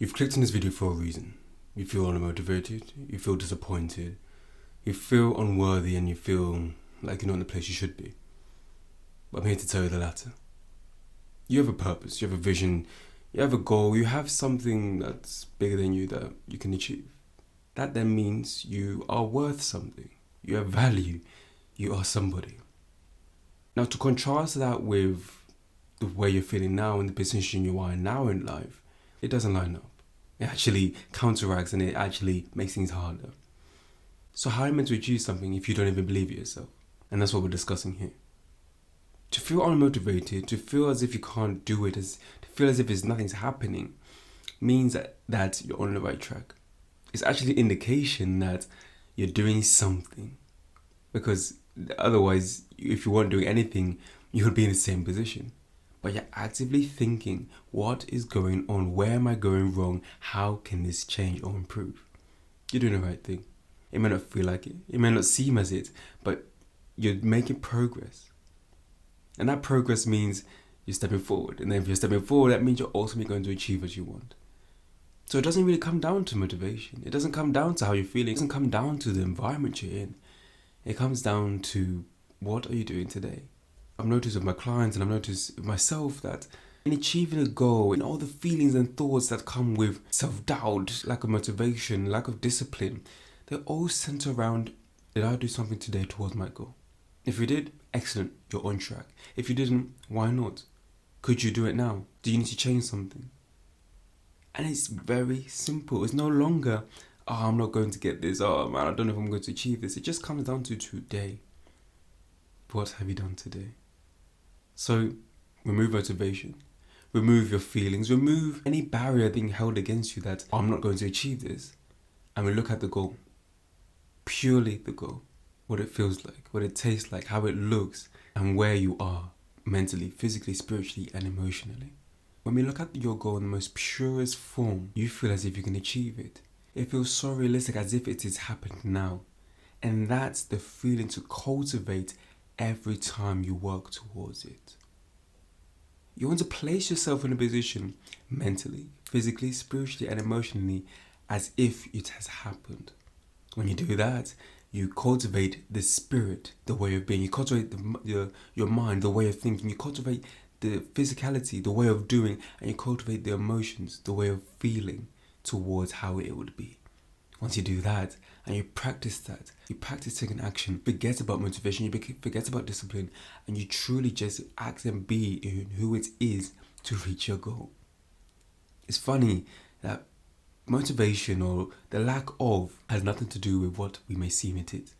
You've clicked on this video for a reason. You feel unmotivated, you feel disappointed, you feel unworthy, and you feel like you're not in the place you should be. But I'm here to tell you the latter. You have a purpose, you have a vision, you have a goal, you have something that's bigger than you that you can achieve. That then means you are worth something, you have value, you are somebody. Now, to contrast that with the way you're feeling now and the position you are in now in life, it doesn't line up. It actually counteracts and it actually makes things harder. So how are you meant to achieve something if you don't even believe it yourself? And that's what we're discussing here. To feel unmotivated, to feel as if you can't do it, to feel as if nothing's happening, means that you're on the right track. It's actually an indication that you're doing something. Because otherwise, if you weren't doing anything, you would be in the same position. But you're actively thinking, what is going on? Where am I going wrong? How can this change or improve? You're doing the right thing. It may not feel like it. It may not seem as it, but you're making progress. And that progress means you're stepping forward. And then if you're stepping forward, that means you're ultimately going to achieve what you want. So it doesn't really come down to motivation. It doesn't come down to how you're feeling. It doesn't come down to the environment you're in. It comes down to, what are you doing today? I've noticed with my clients and I've noticed with myself that in achieving a goal and all the feelings and thoughts that come with self-doubt, lack of motivation, lack of discipline, they all center around, did I do something today towards my goal? If you did, excellent, you're on track. If you didn't, why not? Could you do it now? Do you need to change something? And it's very simple. It's no longer, I'm not going to get this. Oh man, I don't know if I'm going to achieve this. It just comes down to today. What have you done today? So, remove motivation, remove your feelings, remove any barrier being held against you that I'm not going to achieve this. And we look at the goal, purely the goal, what it feels like, what it tastes like, how it looks, and where you are mentally, physically, spiritually, and emotionally. When we look at your goal in the most purest form, you feel as if you can achieve it. It feels so realistic, as if it is happening now. And that's the feeling to cultivate every time you work towards it. You want to place yourself in a position mentally, physically, spiritually, and emotionally as if it has happened. When you do that, you cultivate the spirit, the way of being. You cultivate your mind, the way of thinking. You cultivate the physicality, the way of doing, and you cultivate the emotions, the way of feeling towards how it would be. Once you do that, and you practice that, you practice taking action, forget about motivation, you forget about discipline, and you truly just act and be in who it is to reach your goal. It's funny that motivation or the lack of has nothing to do with what we may seem it is.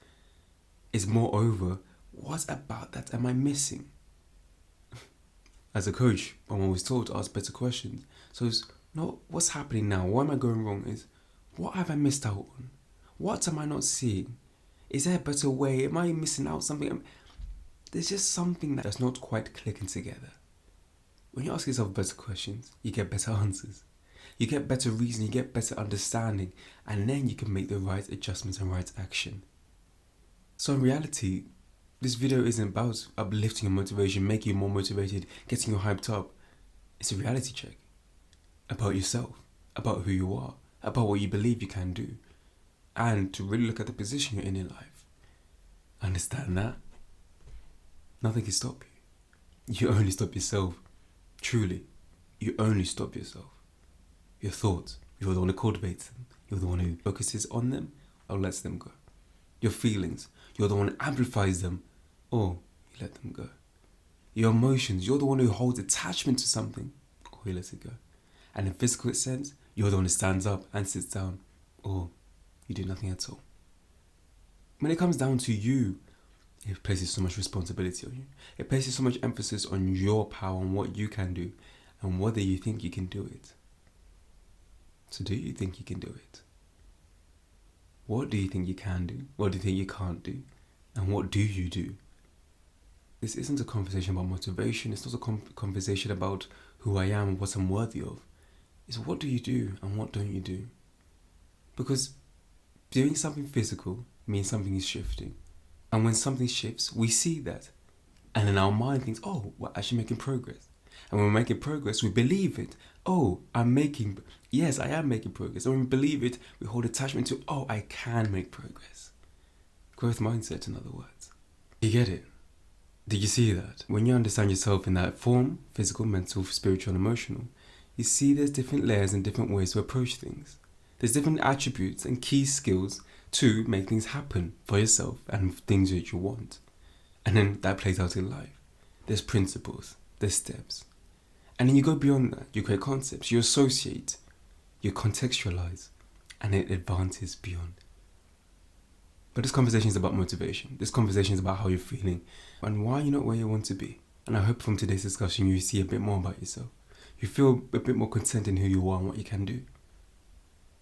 It's moreover, what about that am I missing? As a coach, I'm always told to ask better questions. So it's not what's happening now, why am I going wrong? Is what have I missed out on? What am I not seeing? Is there a better way? Am I missing out something? There's just something that's not quite clicking together. When you ask yourself better questions, you get better answers. You get better reason, you get better understanding, and then you can make the right adjustments and right action. So in reality, this video isn't about uplifting your motivation, making you more motivated, getting you hyped up. It's a reality check about yourself, about who you are, about what you believe you can do, and to really look at the position you're in life. Understand that nothing can stop you. You only stop yourself. Truly, you only stop yourself. Your thoughts, you're the one who cultivates them. You're the one who focuses on them or lets them go. Your feelings, you're the one who amplifies them or you let them go. Your emotions, you're the one who holds attachment to something or you let it go. And in physical sense, you're the one who stands up and sits down, or you do nothing at all. When it comes down to you, it places so much responsibility on you. It places so much emphasis on your power, on what you can do, and whether you think you can do it. So do you think you can do it? What do you think you can do? What do you think you can't do? And what do you do? This isn't a conversation about motivation. It's not a conversation about who I am and what I'm worthy of. It's what do you do and what don't you do? Because doing something physical means something is shifting. And when something shifts, we see that. And then our mind thinks, oh, we're actually making progress. And when we're making progress, we believe it. oh, I am making progress. And when we believe it, we hold attachment to, oh, I can make progress. Growth mindset, in other words. You get it? Did you see that? When you understand yourself in that form, physical, mental, spiritual, and emotional, you see there's different layers and different ways to approach things. There's different attributes and key skills to make things happen for yourself and things that you want. And then that plays out in life. There's principles, there's steps. And then you go beyond that. You create concepts, you associate, you contextualize, and it advances beyond. But this conversation is about motivation. This conversation is about how you're feeling and why you're not where you want to be. And I hope from today's discussion you see a bit more about yourself. You feel a bit more content in who you are and what you can do.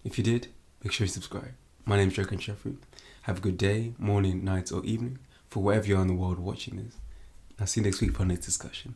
If you did, make sure you subscribe. My name is Jocko Kanchefu. Have a good day, morning, night, or evening for wherever you are in the world watching this. I'll see you next week for our next discussion.